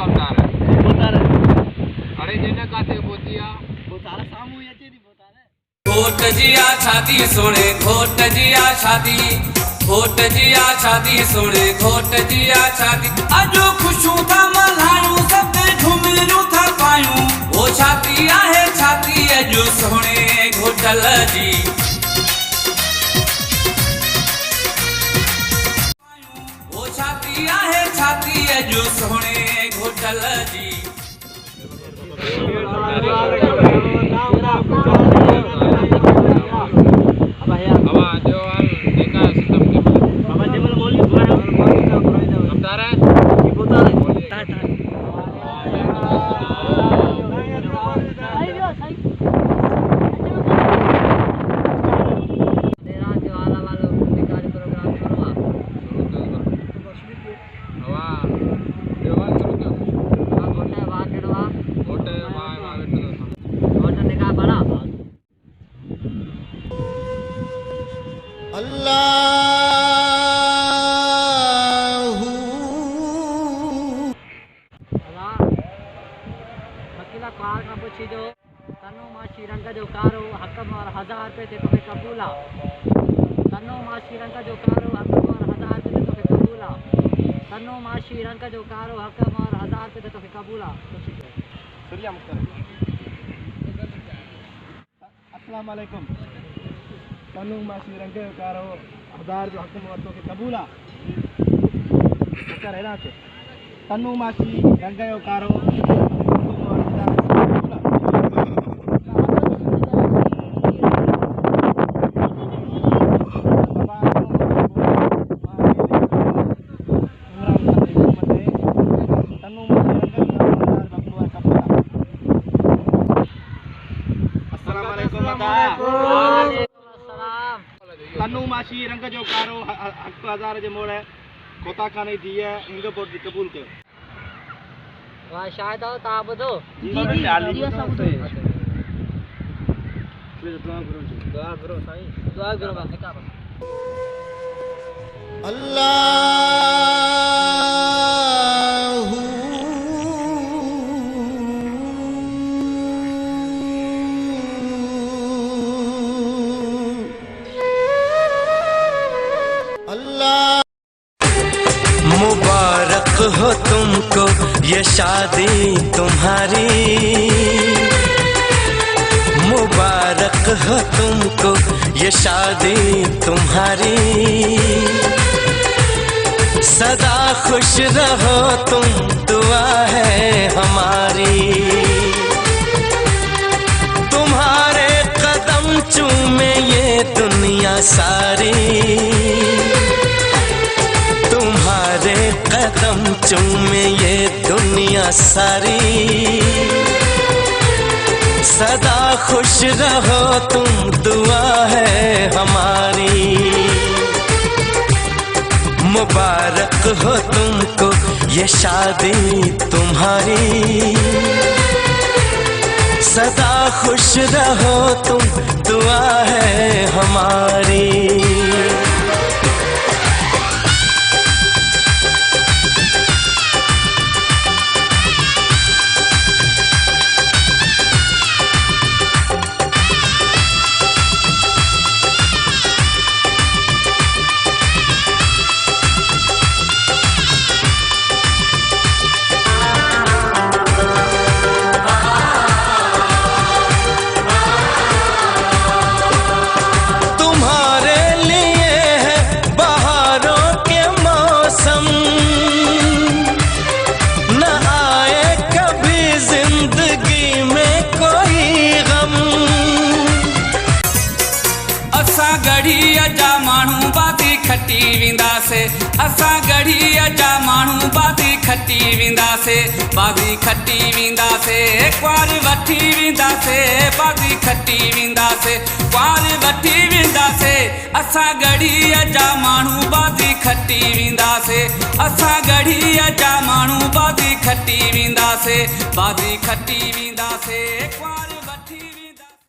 कमदार है बोतार अरे जेने काते बोतिया बोतार सामू याचे दी बोतार घोट जिया छाती सोने घोट जिया छाती घोट जिया छाती सोने घोट जिया छाती अजो खुशू था मल्हायूं सब झुमिरू था पायूं वो छाती आहे छाती अजो सोने घोटल जी वो छाती आहे छाती अजो सोने घोटल जी तन्नो मां श्रीलंका जो कारो हकम और 1000 रुपए ते तोखे कबूला तन्नो मां श्रीलंका जो कारो हकम और 1000 रुपए ते तोखे कबूला तन्नो मां श्रीलंका जो कारो हकम और 1000 रुपए ते तोखे कबूला शुक्रिया मुख्तार अस्सलाम वालेकुम तन्नो मां श्रीलंका जो कारो 1000 जो हकम और तोखे कबूला मुख्तार है ना तन्नो मां श्रीलंका जो कारो तन्नू माशी रंग जो कारो हक 1000 जे मोड़ कोता खाने दी है इंग बोर्ड कबूल कयो वाह शायद आओ ता बदो जी सब फिर दुआ करो साईं दुआ करो बस मुबारक हो तुमको ये शादी तुम्हारी मुबारक हो तुमको ये शादी तुम्हारी सदा खुश रहो तुम दुआ है हमारी तुम्हारे कदम चूमे ये दुनिया सारी तुम्हारे कदम चूमे ये दुनिया सारी सदा खुश रहो तुम दुआ है हमारी मुबारक हो तुमको ये शादी तुम्हारी सदा खुश रहो तुम दुआ है हमारी खटी विंदासे असा गढ़ी जा मानू बादी खटी विंदासे बादी खटी विंदासे क्वार वठी विंदासे बादी खटी विंदासे क्वार वठी विंदासे असा गढ़ी जा मानू बादी खटी विंदासे असा गढ़ी जा मानू बादी खटी विंदासे बादी खटी विंदासे।